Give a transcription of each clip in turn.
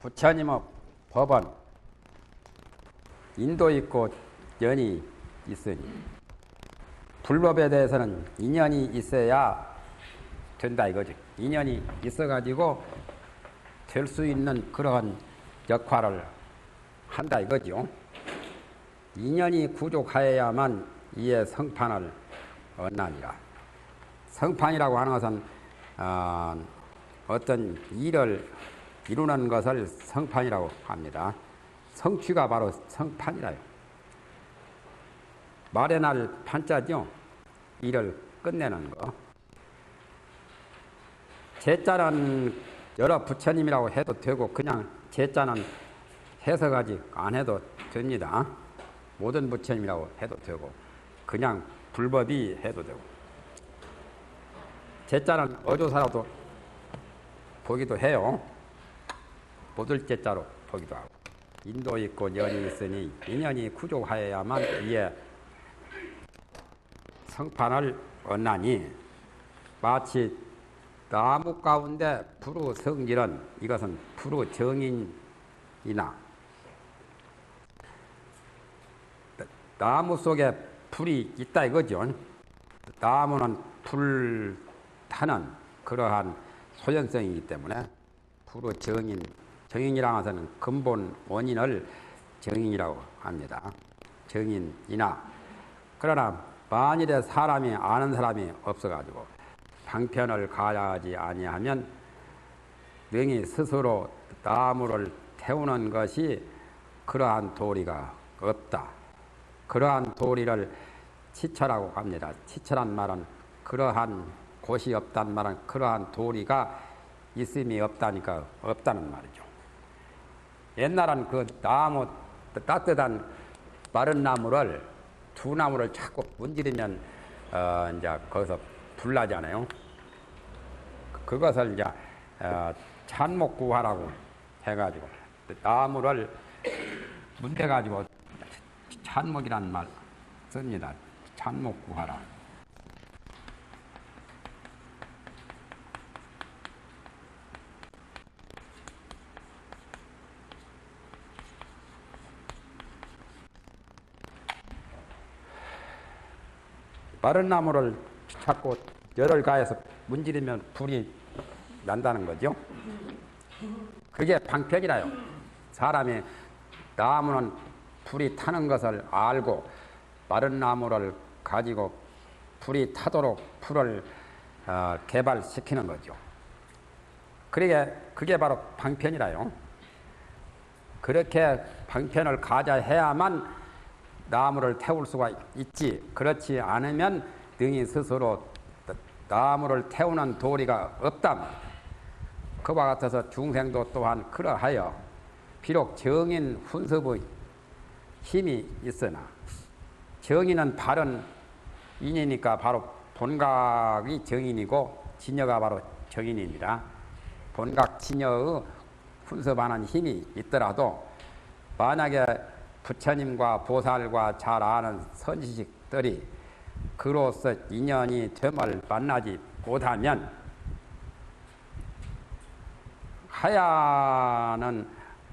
부처님의 법은 인도 있고 연이 있으니 불법에 대해서는 인연이 있어야 된다 이거지. 인연이 있어가지고 될 수 있는 그러한 역할을 한다 이거죠. 인연이 구족하여야만 이에 성판을 얻나니라. 성판이라고 하는 것은 어떤 일을 이루는 것을 성판이라고 합니다. 성취가 바로 성판이라요. 마련할 판자죠. 일을 끝내는 거. 제자는 여러 부처님이라고 해도 되고 그냥 제자는 해석하지 안 해도 됩니다. 모든 부처님이라고 해도 되고 그냥 불법이 해도 되고 제자는 어조사라도 보기도 해요. 보들 제자로 보기도 하고 인도 있고 연이 있으니 인연이 구족하여야만 이에 성판을 얻나니 마치 나무 가운데 불우 성질은 이것은 불우 정인이나 나무 속에 불이 있다 이거죠. 나무는 불 타는 그러한 소연성이기 때문에 불우 정인, 정인이라는 것은 근본 원인을 정인이라고 합니다. 정인이나 그러나 만일에 사람이 아는 사람이 없어가지고 방편을 가하지 아니하면 능히 스스로 나무를 태우는 것이 그러한 도리가 없다. 그러한 도리를 치처라고 합니다. 치처란 말은 그러한 곳이 없단 말은 그러한 도리가 있음이 없다니까 없다는 말이죠. 옛날은 그 나무 따뜻한 마른 나무를 두 나무를 자꾸 문지르면 이제 거기서 불나잖아요. 그것을 이제 찬목구화라고 해가지고 나무를 문대가지고 찬목이라는 말 씁니다. 찬목구화라. 마른 나무를 자꾸 열을 가해서 문지르면 불이 난다는 거죠. 그게 방편이라요. 사람이 나무는 불이 타는 것을 알고 마른 나무를 가지고 불이 타도록 불을 개발시키는 거죠. 그게 바로 방편이라요. 그렇게 방편을 가져야만 나무를 태울 수가 있지. 그렇지 않으면 능히 스스로 나무를 태우는 도리가 없다. 그와 같아서 중생도 또한 그러하여 비록 정인 훈습의 힘이 있으나 정인은 바른 인이니까 바로 본각이 정인이고 진여가 바로 정인입니다. 본각 진여의 훈습하는 힘이 있더라도 만약에 부처님과 보살과 잘 아는 선지식들이 그로서 인연이 됨을 만나지 못하면 하야는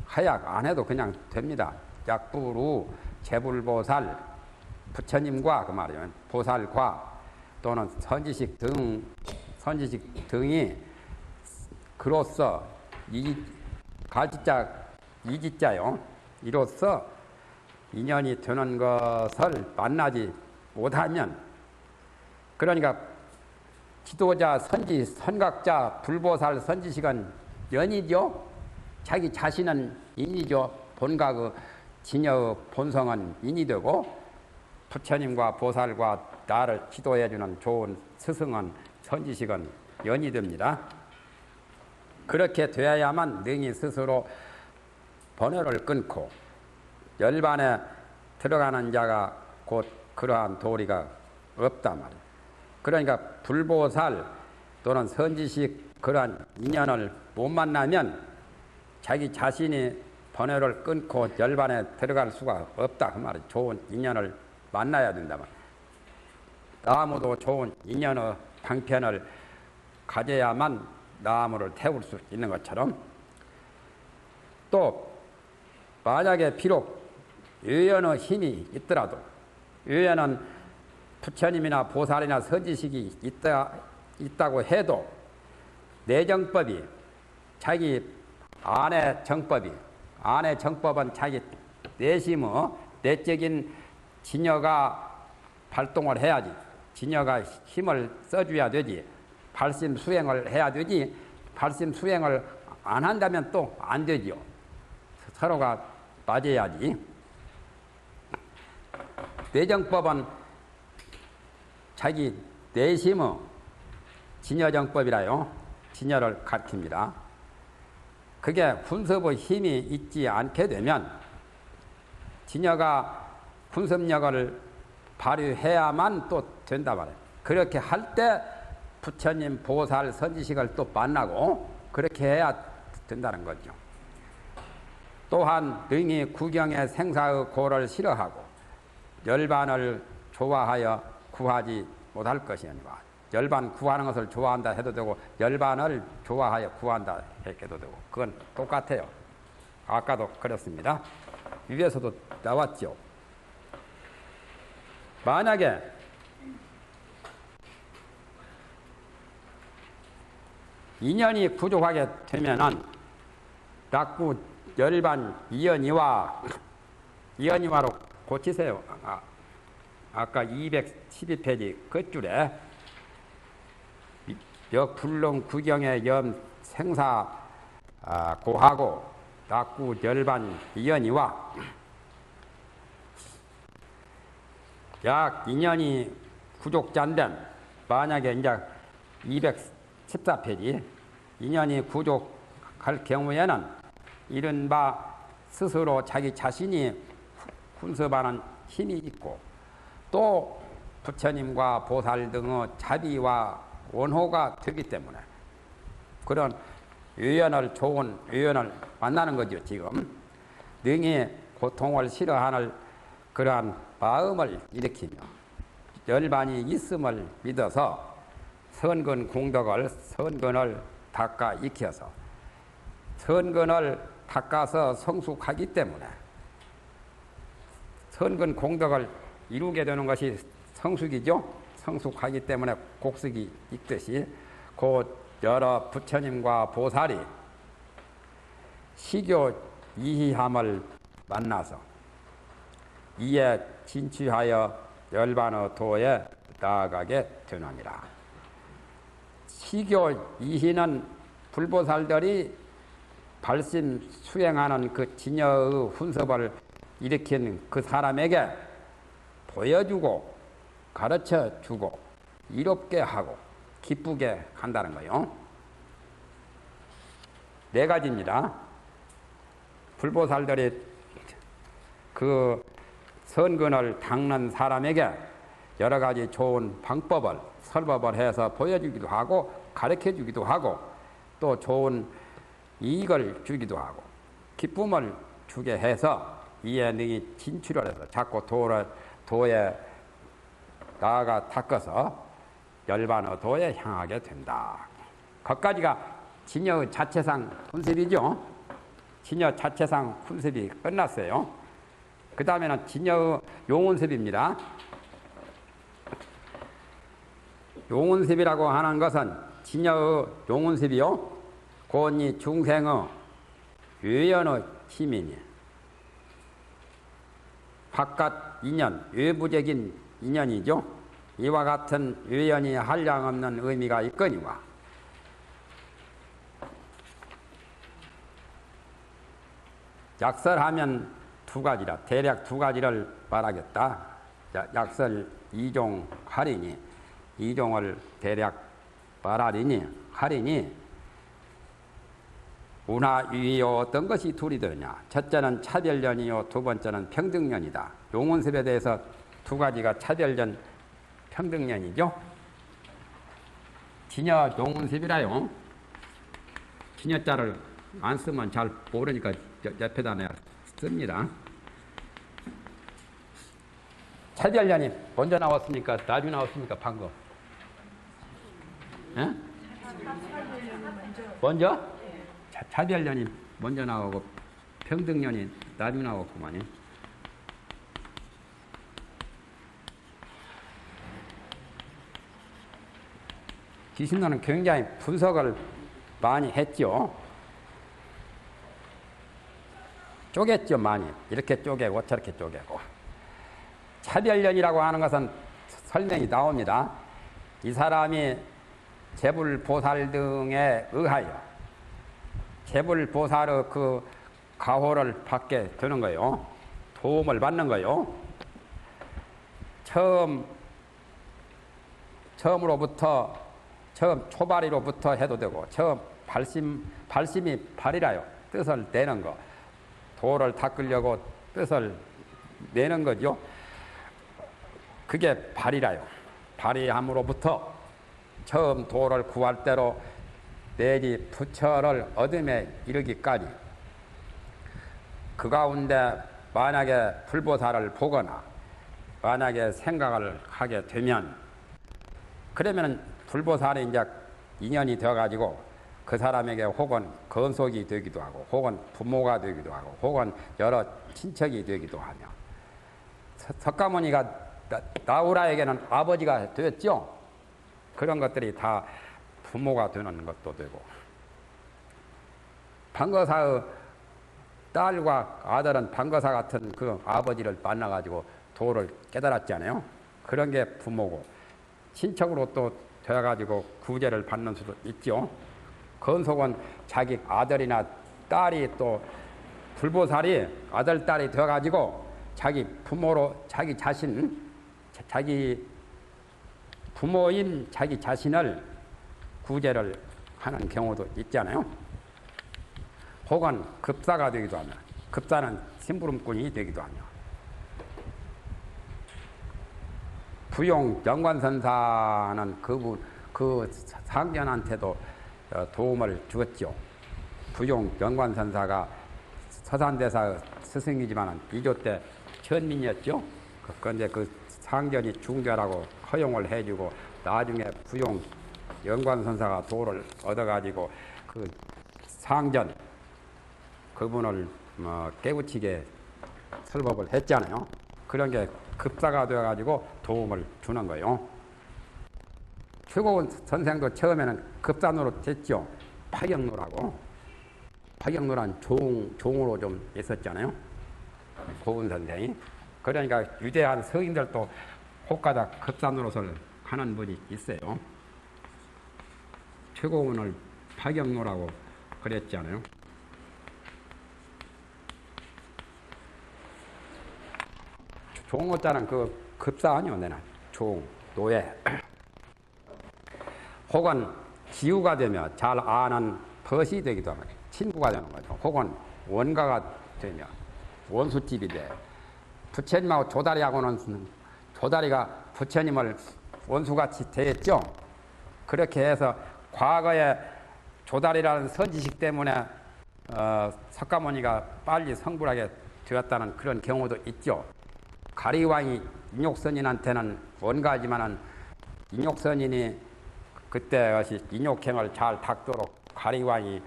하약 안 해도 그냥 됩니다. 약부로 제불보살 부처님과 그 말이에요. 보살과 또는 선지식 등이 그로서 갈지자 이지자요. 이로써 인연이 되는 것을 만나지 못하면 그러니까 지도자, 선각자, 불보살, 선지식은 연이죠. 자기 자신은 인이죠. 본각의 진여의 본성은 인이 되고 부처님과 보살과 나를 지도해주는 좋은 스승은 선지식은 연이 됩니다. 그렇게 되어야만 능히 스스로 번호를 끊고 열반에 들어가는 자가 곧 그러한 도리가 없단 말이에요. 그러니까 불보살 또는 선지식 그러한 인연을 못 만나면 자기 자신이 번호를 끊고 열반에 들어갈 수가 없다 그 말이에요. 좋은 인연을 만나야 된다 말이에요. 나무도 좋은 인연의 방편을 가져야만 나무를 태울 수 있는 것처럼 또 만약에 비록 유연의 힘이 있더라도 유연은 부처님이나 보살이나 선지식이 있다고 해도 내정법이 자기 안의 정법은 자기 내심의 내적인 진여가 발동을 해야지. 진여가 힘을 써줘야 되지. 발심 수행을 해야 되지. 발심 수행을 안 한다면 또 안 되지요. 서로가 맞아야지. 내정법은 자기 내심의 진여정법이라요. 진여를 가르칩니다. 그게 훈습의 힘이 있지 않게 되면 진여가 훈습력을 발휘해야만 또 된다 말이에요. 그렇게 할 때 부처님, 보살, 선지식을 또 만나고 그렇게 해야 된다는 거죠. 또한 능히 구경의 생사의 고를 싫어하고 열반을 좋아하여 구하지 못할 것이니와 열반 구하는 것을 좋아한다 해도 되고 열반을 좋아하여 구한다 해도 되고 그건 똑같아요. 아까도 그랬습니다. 위에서도 나왔죠. 만약에 인연이 부족하게 되면은 자꾸 열반 이연이와로 고치세요. 아까 212페이지 끝줄에 역불능 구경의 염 생사 고하고 낙구 열반 이연이와 약 2년이 부족자인데 만약에 이제 214페이지 2년이 부족할 경우에는 이른바 스스로 자기 자신이 훈습하는 힘이 있고 또 부처님과 보살 등의 자비와 원호가 되기 때문에 그런 좋은 유연을 만나는 거죠. 지금 능히 고통을 싫어하는 그러한 마음을 일으키며 열반이 있음을 믿어서 선근을 닦아 익혀서 선근을 닦아서 성숙하기 때문에 선근 공덕을 이루게 되는 것이 성숙이죠. 성숙하기 때문에 곡식이 익듯이 곧 여러 부처님과 보살이 시교 이희함을 만나서 이에 진취하여 열반의 도에 나아가게 되느니라. 시교 이희는 불보살들이 발심 수행하는 그 진여의 훈습을 일으킨 그 사람에게 보여주고 가르쳐주고 이롭게 하고 기쁘게 한다는 거요. 4가지입니다. 불보살들이 그 선근을 닦는 사람에게 여러 가지 좋은 방법을 설법을 해서 보여주기도 하고 가르쳐주기도 하고 또 좋은 이익을 주기도 하고 기쁨을 주게 해서 이에 능히 진출을 해서 자꾸 도에 나아가 닦아서 열반의 도에 향하게 된다. 거기까지가 진여 자체상 훈습이죠. 진여 자체상 훈습이 끝났어요. 그 다음에는 진여 용훈습입니다. 용훈습이라고 하는 것은 진여의 용훈습이요. 곧이 중생의 외연의 힘이니 바깥 인연, 외부적인 인연이죠. 이와 같은 외연이 한량없는 의미가 있거니와 약설하면 2가지라 대략 2가지를 말하겠다. 약설 2종 하리니 2종을 대략 말하리니 하리니 운하유의요 어떤 것이 둘이 되느냐. 첫째는 차별연이요 두 번째는 평등연이다. 용훈습에 대해서 2가지가 차별연 평등연이죠. 진여 용훈습이라요. 진여자를 안 쓰면 잘 모르니까 옆에다 내가 씁니다. 차별연이 먼저 나왔습니까? 나중에 나왔습니까? 방금. 예? 먼저? 차별연이 먼저 나오고 평등년이 남이 나왔구만요. 기신론은 굉장히 분석을 많이 했죠. 쪼갰죠, 많이. 이렇게 쪼개고 저렇게 쪼개고. 차별련이라고 하는 것은 설명이 나옵니다. 이 사람이 재불보살 등에 의하여 재불보살의 그 가호를 받게 되는 거예요. 도움을 받는 거예요. 처음 초발이로부터 해도 되고, 처음 발심이 발이라요. 뜻을 내는 거. 도를 닦으려고 뜻을 내는 거죠. 그게 발이라요. 발이함으로부터 처음 도를 구할 대로 내지 부처를 얻음에 이르기까지 그 가운데 만약에 불보살을 보거나 만약에 생각을 하게 되면 그러면 불보살이 이제 인연이 되어가지고 그 사람에게 혹은 건속이 되기도 하고 혹은 부모가 되기도 하고 혹은 여러 친척이 되기도 하며 석가모니가 나우라에게는 아버지가 되었죠. 그런 것들이 다 부모가 되는 것도 되고 방거사의 딸과 아들은 방거사 같은 그 아버지를 만나가지고 도를 깨달았잖아요. 그런 게 부모고 친척으로 또 되어가지고 구제를 받는 수도 있죠. 건속은 자기 아들이나 딸이 또 불보살이 아들, 딸이 되어가지고 자기 부모로 자기 부모인 자기 자신을 구제를 하는 경우도 있잖아요. 혹은 급사가 되기도 하며 급사는 심부름꾼이 되기도 하며 부용 영관선사는 그 상견한테도 도움을 주었죠. 부용 영관선사가 서산대사 스승이지만 2조 때 천민이었죠. 그런데 그 상견이 중결하고 허용을 해주고 나중에 부용 영관선사가 도를 얻어가지고 그 상전 그분을 깨우치게 설법을 했잖아요. 그런 게 급사가 되어가지고 도움을 주는 거예요. 최고원 선생도 처음에는 급산으로 됐죠. 파경로라고. 파경로란 종으로 좀 있었잖아요. 고은 선생이. 그러니까 유대한 성인들도 혹가닥 급산으로서 하는 분이 있어요. 최고원을 파경로라고 그랬잖아요. 종호자는 그 급사 아니요, 내는 노예. 혹은 지우가 되며 잘 아는 벗이 되기도 하고 친구가 되는 거죠. 혹은 원가가 되며 원수집이 돼. 부처님하고 조다리하고는 조다리가 부처님을 원수같이 대했죠. 그렇게 해서 과거에 조다리라는 선지식 때문에 석가모니가 빨리 성불하게 되었다는 그런 경우도 있죠. 가리왕이 인욕선인한테는 원가지만은 인욕선인이 그때 인욕행을 잘 닦도록 가리왕이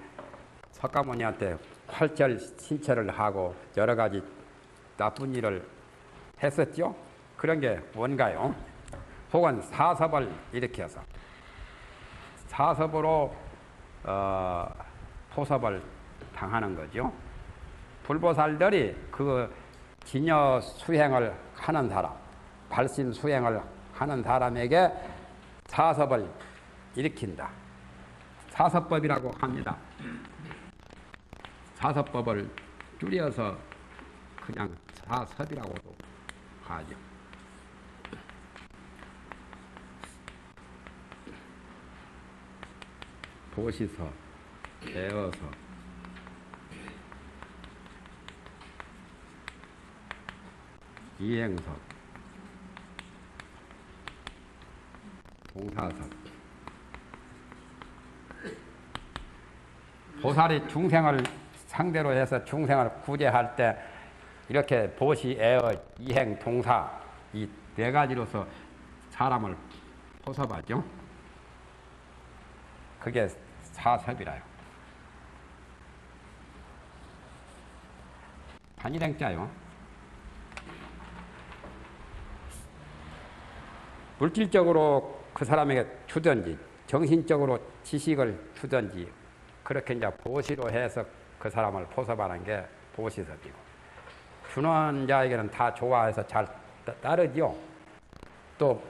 석가모니한테 활절 신체를 하고 여러 가지 나쁜 일을 했었죠. 그런 게 원가요. 혹은 사섭을 일으켜서 사섭으로 포섭을 당하는 거죠. 불보살들이 그 진여 수행을 하는 사람, 발심 수행을 하는 사람에게 사섭을 일으킨다. 사섭법이라고 합니다. 사섭법을 줄여서 그냥 사섭이라고도 하죠. 보시서, 배어서, 이행서, 동사서. 보살이 중생을 상대로 해서 중생을 구제할 때 이렇게 보시, 애어, 이행, 동사 이 네 가지로서 사람을 포섭하죠. 그게 사섭이라요. 한일행자요. 물질적으로 그 사람에게 주든지 정신적으로 지식을 주든지 그렇게 이제 보시로 해서 그 사람을 포섭하는 게 보시섭이고, 주는 자에게는 다 좋아해서 잘 따르죠. 또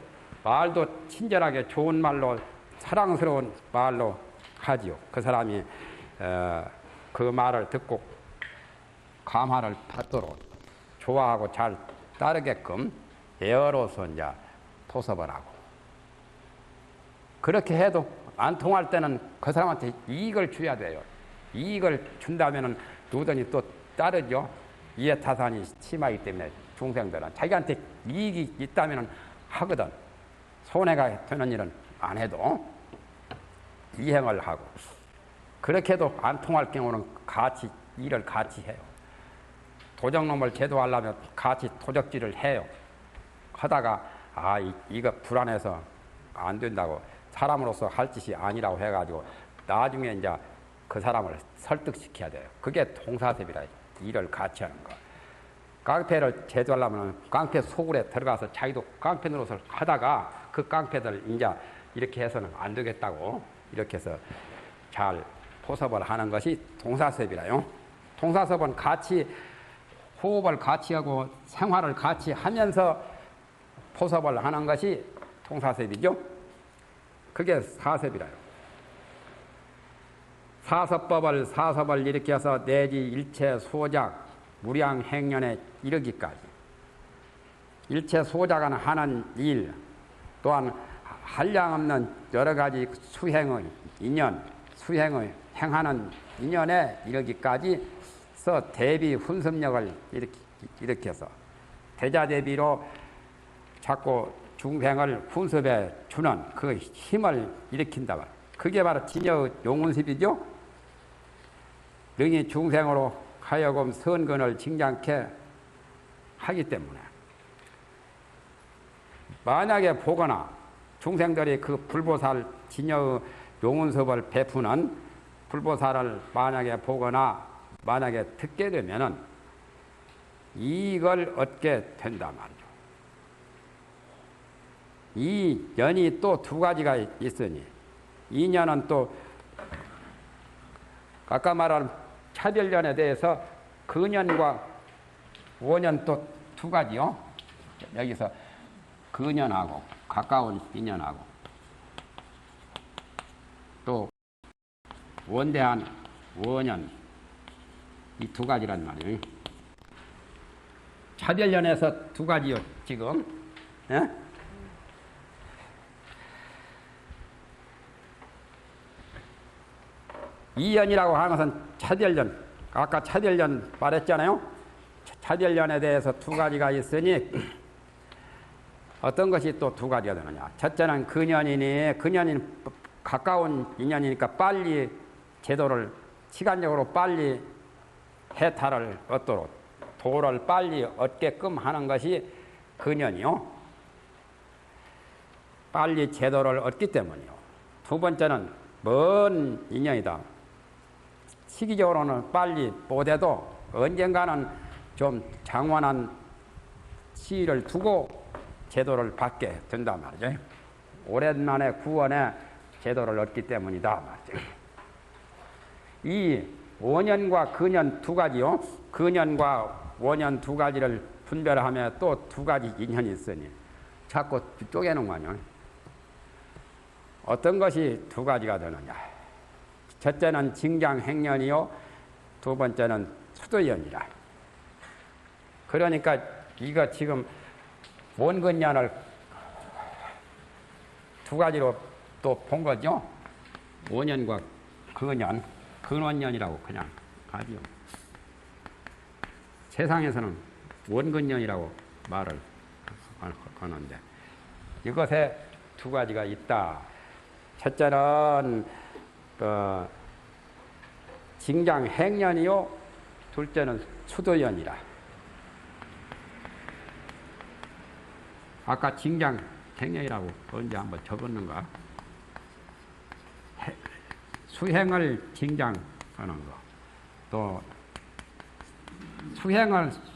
말도 친절하게 좋은 말로 사랑스러운 말로 하지요. 그 사람이 그 말을 듣고 감화를 받도록 좋아하고 잘 따르게끔 예어로서 이제 포섭을 하고, 그렇게 해도 안 통할 때는 그 사람한테 이익을 줘야 돼요. 이익을 준다면은 누구든지 또 따르죠. 이해타산이 심하기 때문에 중생들은 자기한테 이익이 있다면은 하거든. 손해가 되는 일은 안 해도 이행을 하고, 그렇게 해도 안 통할 경우는 같이 일을 같이 해요. 도적놈을 제도하려면 같이 도적질을 해요. 하다가 이거 불안해서 안 된다고, 사람으로서 할 짓이 아니라고 해가지고 나중에 이제 그 사람을 설득시켜야 돼요. 그게 동사섭이라 일을 같이 하는 거. 깡패를 제도하려면 깡패 소굴에 들어가서 자기도 깡패 노릇을 하다가 그 깡패들 이제 이렇게 해서는 안 되겠다고 이렇게 해서 잘 포섭을 하는 것이 동사섭이라요. 동사섭은 같이 호흡을 같이 하고 생활을 같이 하면서 포섭을 하는 것이 동사섭이죠. 그게 사섭이라요. 사섭을 일으켜서 내지 일체 소작, 무량 행년에 이르기까지, 일체 소작은 하는 일, 또한 한량없는 여러 가지 수행의 인연, 수행의 행하는 인연에 이르기까지 서 대비 훈습력을 일으켜서 대자대비로 자꾸 중생을 훈습해 주는 그 힘을 일으킨다. 그게 바로 진여의 용운습이죠. 능히 중생으로 하여금 선근을 징장케 하기 때문에, 만약에 보거나 중생들이 그 불보살 진여의 용운섭을 베푸는 불보살을 만약에 보거나 만약에 듣게 되면은 이익을 얻게 된단 말이죠. 이 연이 또 두 가지가 있으니, 이 년은 또 아까 말한 차별년에 대해서 근년과 원년 또 두 가지요. 여기서 근년하고 가까운 인연하고 또 원대한 원년, 이 두 가지란 말이에요. 차별년에서 두 가지요 지금. 예? 이연이라고 하는 것은 차별년, 아까 차별년 말했잖아요. 차별년에 대해서 두 가지가 있으니 어떤 것이 또 두 가지가 되느냐. 첫째는 근년이니, 근년은 가까운 인연이니까 빨리 제도를 시간적으로 빨리 해탈을 얻도록 도를 빨리 얻게끔 하는 것이 근년이요. 빨리 제도를 얻기 때문이요. 두 번째는 먼 인연이다. 시기적으로는 빨리 못해도 언젠가는 좀 장관한 시일을 두고 제도를 받게 된단 말이죠. 오랜만에 구원에 제도를 얻기 때문이다 말이죠. 이 5년과 근년 두 가지요. 근년과 5년 두 가지를 분별하며 또 두 가지 인연이 있으니 자꾸 쪼개는 거 아니요. 어떤 것이 두 가지가 되느냐. 첫째는 징장행년이요, 두 번째는 수도연이라. 그러니까 이거 지금 원근년을 두 가지로 또 본 거죠. 5년과 근년, 근원년이라고 그냥 하죠. 세상에서는 원근년이라고 말을 하는데 이것에 두 가지가 있다. 첫째는 징장행년이요, 둘째는 수도연이라. 아까 징장행년이라고 언제 한번 적었는가? 수행을 징장하는 거, 또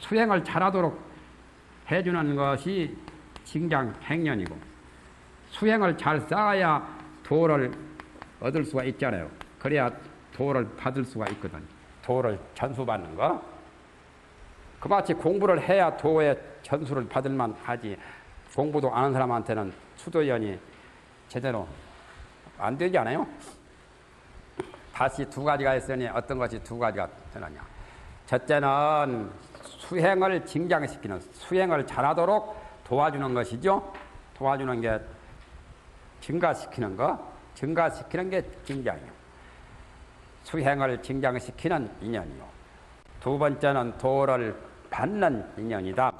수행을 잘하도록 해주는 것이 징장행련이고, 수행을 잘 쌓아야 도를 얻을 수가 있잖아요. 그래야 도를 받을 수가 있거든. 도를 전수받는 거. 그마치 공부를 해야 도의 전수를 받을 만하지, 공부도 안 하는 사람한테는 수도연이 제대로 안 되지 않아요? 다시 두 가지가 있으니 어떤 것이 두 가지가 되느냐. 첫째는 수행을 징장시키는, 수행을 잘하도록 도와주는 것이죠. 도와주는 게 증가시키는 거, 증가시키는 게 징장이요. 수행을 징장시키는 인연이요. 두 번째는 도를 받는 인연이다.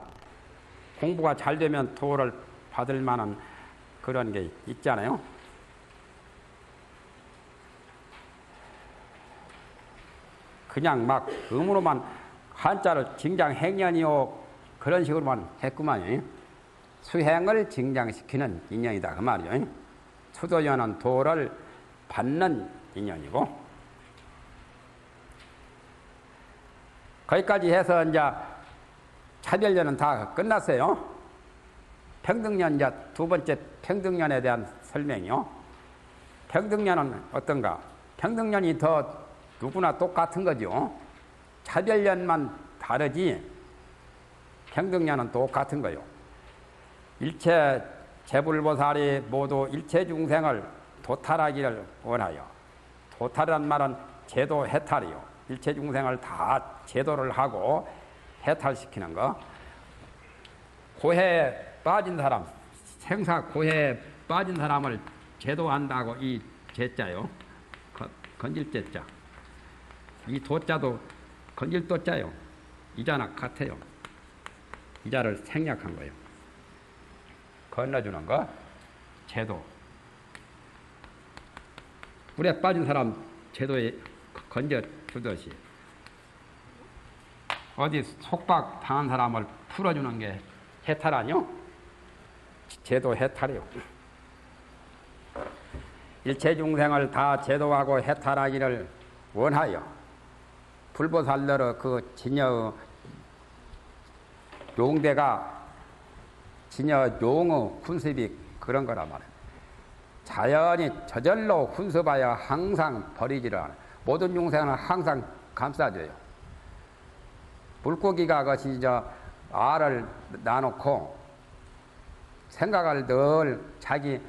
공부가 잘 되면 도를 받을 만한 그런 게 있잖아요. 그냥 막 음으로만 한자를 징장행연이요 그런 식으로만 했구만요. 수행을 징장시키는 인연이다 그 말이죠. 수도연은 도를 받는 인연이고, 거기까지 해서 이제 차별연은 다 끝났어요. 평등연, 이제 두 번째 평등연에 대한 설명이요. 평등연은 어떤가? 평등연이 더 누구나 똑같은 거죠. 차별연만 다르지 평등연은 똑같은 거요. 일체 제불보살이 모두 일체 중생을 도탈하기를 원하여, 도탈이란 말은 제도 해탈이요. 일체 중생을 다 제도를 하고 해탈시키는 거. 고해에 빠진 사람, 생사 고해에 빠진 사람을 제도한다고 이 제자요. 건질 제자. 이 도자도 건질 도자요. 이자나 같아요. 이자를 생략한 거예요. 건너주는 거, 제도. 물에 빠진 사람 제도에 건져주듯이 어디 속박 당한 사람을 풀어주는 게 해탈 아니요? 제도 해탈이요. 일체 중생을 다 제도하고 해탈하기를 원하여 불보살들의 그 진여 용대가 진여 용의 훈습이 그런 거란 말이에요. 자연히 저절로 훈습하여 항상 버리지를 않아요. 모든 중생은 항상 감싸줘요. 물고기가 그것이 알을 놔놓고 생각을 늘 자기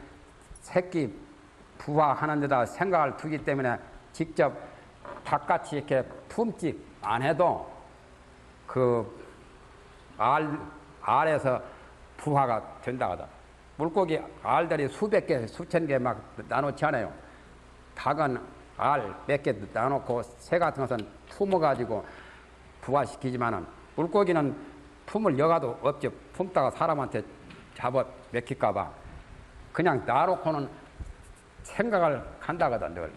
새끼 부화하는 데다 생각을 두기 때문에 직접 바깥이 이렇게 품짓 안 해도 그 알에서 부화가 된다고 하더라. 물고기 알들이 수백 개, 수천 개 막 나놓지 않아요. 닭은 알 몇 개 나놓고 새 같은 것은 품어가지고 부화시키지만은 물고기는 품을 여가도 없죠. 품다가 사람한테 잡아 먹힐까봐 그냥 나놓고는 생각을 한다거든. 늘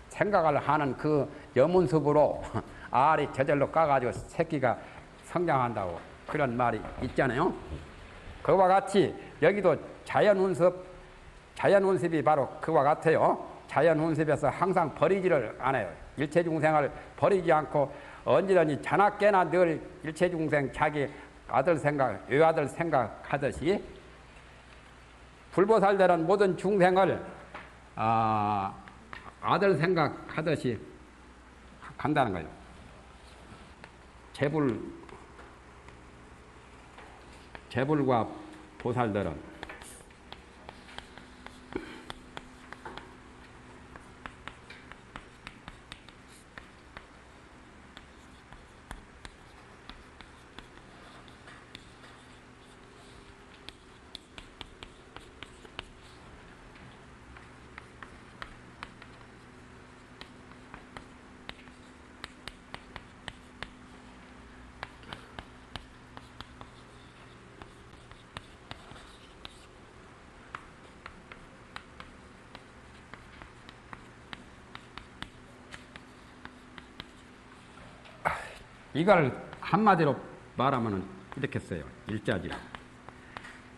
생각을 하는 그 염운습으로 알이 저절로 까가지고 새끼가 성장한다고 그런 말이 있잖아요. 그와 같이 여기도 자연운습이 바로 그와 같아요. 자연운습에서 항상 버리지를 않아요. 일체중생을 버리지 않고 언제든지 자나깨나 늘 일체중생 자기 아들 생각, 외아들 생각하듯이 불보살들은 모든 중생을 아들 생각하듯이 간다는 거예요. 재불과 보살들은 이걸 한마디로 말하면 이렇게 써요. 일자지라.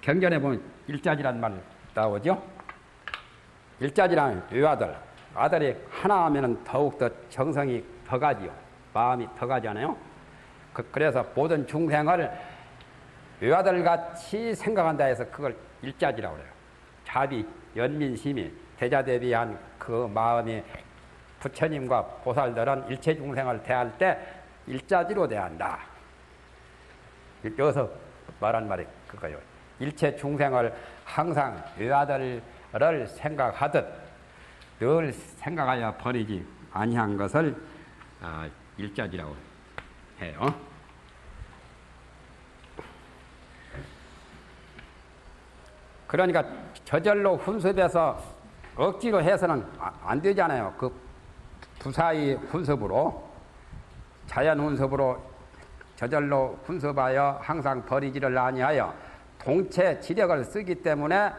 경전에 보면 일자지란 말 나오죠. 일자지란 외아들. 아들이 하나 하면 더욱더 정성이 더 가지요. 마음이 더 가잖아요. 그래서 모든 중생을 외아들같이 생각한다 해서 그걸 일자지라고 그래요. 자비, 연민심이 대자대비한 그 마음이 부처님과 보살들은 일체 중생을 대할 때 일자지로 대한다. 여기서 말한 말이 그거예요. 일체 중생을 항상 외아들을 생각하듯 늘 생각하여 버리지 아니한 것을 일자지라고 해요. 그러니까 저절로 훈습해서 억지로 해서는 안 되잖아요. 그 부사의 훈습으로, 자연 훈습으로 저절로 훈습하여 항상 버리지를 아니하여 동체 지력을 쓰기 때문에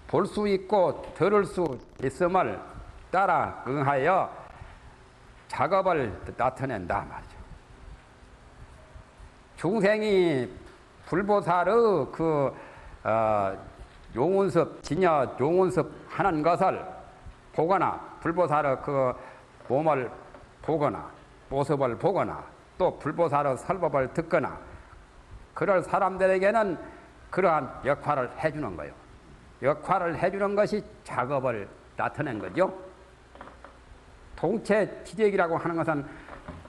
볼 수 있고 들을 수 있음을 따라 응하여 작업을 나타낸다 말이죠. 중생이 불보살의 그 용운습, 진여 용운습 하는 것을 보거나 불보살의 그 몸을 보거나 모습을 보거나 또 불보살의 설법을 듣거나 그럴 사람들에게는 그러한 역할을 해주는 거예요. 역할을 해주는 것이 작업을 나타낸 거죠. 동체 지력이라고 하는 것은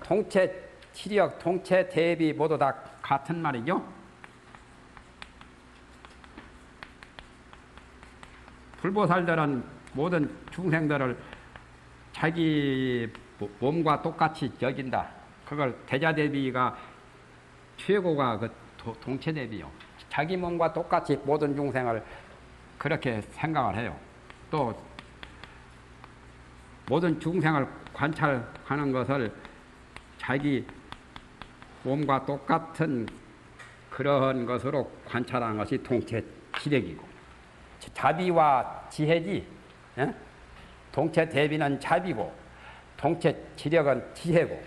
동체 지력, 동체 대비 모두 다 같은 말이죠. 불보살들은 모든 중생들을 자기 몸과 똑같이 여긴다. 그걸 대자대비가 최고가 그 동체대비요. 자기 몸과 똑같이 모든 중생을 그렇게 생각을 해요. 또 모든 중생을 관찰하는 것을 자기 몸과 똑같은 그런 것으로 관찰하는 것이 동체 지력이고 자비와 지혜지. 예? 동체 대비는 자비고 동체 지력은 지혜고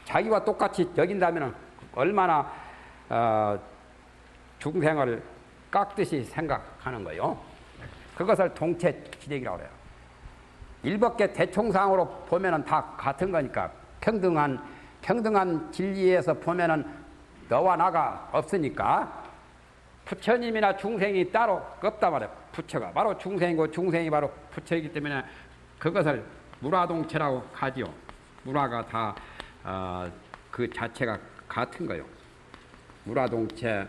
자기와 똑같이 여긴다면 얼마나 중생을 깎듯이 생각하는 거예요. 그것을 동체 지력이라고 해요. 일법계 대총상으로 보면은 다 같은 거니까 평등한 진리에서 보면은 너와 나가 없으니까 부처님이나 중생이 따로 없단 말이에요. 부처가 바로 중생이고 중생이 바로 부처이기 때문에 그것을 무라동체라고 하지요. 무라가 다 그 자체가 같은 거예요. 무라동체,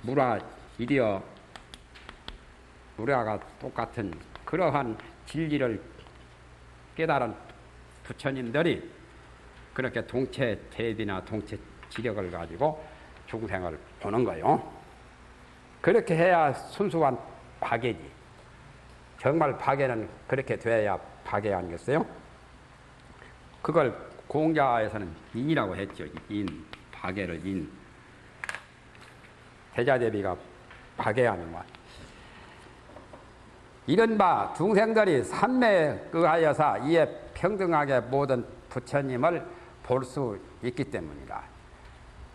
무라이리어 무라가 똑같은 그러한 진리를 깨달은 부처님들이 그렇게 동체 대비나 동체 지력을 가지고 중생을 보는 거예요. 그렇게 해야 순수한 박애지. 정말 박애는 그렇게 돼야 박애 아니겠어요? 그걸 공자에서는 인이라고 했죠. 인, 박애를 인. 대자대비가 박애하는 말. 이른바 중생들이 삼매에 의하여서 이에 평등하게 모든 부처님을 볼 수 있기 때문이다.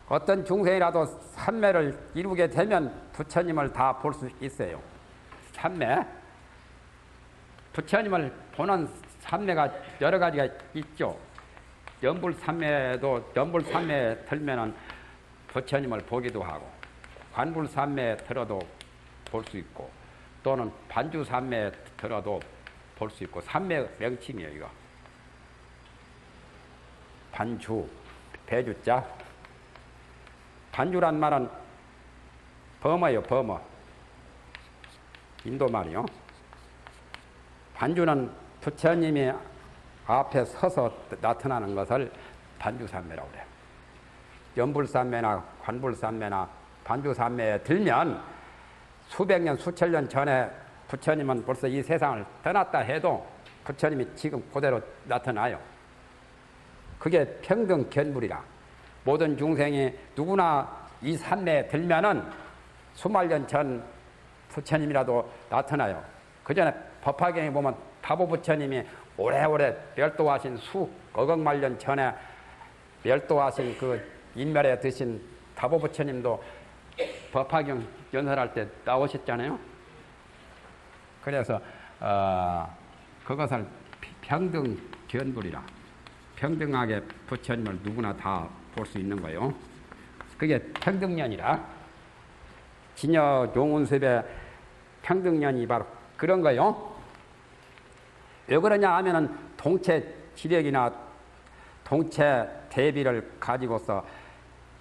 어떤 중생이라도 삼매를 이루게 되면 부처님을 다 볼 수 있어요. 삼매. 부처님을 보는 삼매가 여러 가지가 있죠. 연불삼매도 연불삼매에 들면은 부처님을 보기도 하고 관불삼매에 들어도 볼 수 있고 또는 반주삼매에 들어도 볼 수 있고 삼매 명칭이에요. 이거 반주 배주자 반주란 말은 범어예요. 범어 인도 말이요. 반주는 부처님이 앞에 서서 나타나는 것을 반주삼매라고 그래요. 연불삼매나 관불삼매나 반주삼매에 들면 수백 년, 수천 년 전에 부처님은 벌써 이 세상을 떠났다 해도 부처님이 지금 그대로 나타나요. 그게 평등견불이라. 모든 중생이 누구나 이 삼매에 들면은 수만 년 전 부처님이라도 나타나요. 그 전에 법화경에 보면 다보 부처님이 오래오래 멸도하신 수억억만 년 전에 멸도하신 그 인멸에 드신 다보 부처님도 법화경 연설할 때 나오셨잖아요. 그래서 그것을 평등견불이라. 평등하게 부처님을 누구나 다 볼 수 있는 거예요. 그게 평등년이라. 진여 용운섭의 평등년이 바로 그런 거예요. 왜 그러냐 하면은 동체 지력이나 동체 대비를 가지고서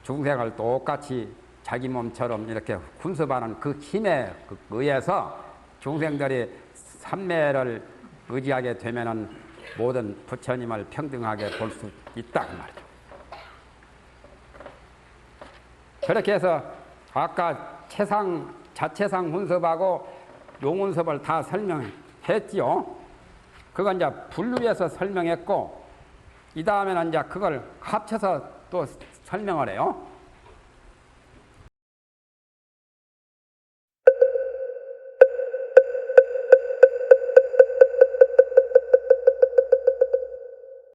중생을 똑같이 자기 몸처럼 이렇게 훈습하는 그 힘에 의해서 중생들이 삼매를 의지하게 되면은 모든 부처님을 평등하게 볼 수 있다 그 말이죠. 그렇게 해서 아까 자체상 훈습하고 용훈습을 다 설명했지요. 그건 이제 분류해서 설명했고, 이 다음에는 이제 그걸 합쳐서 또 설명을 해요.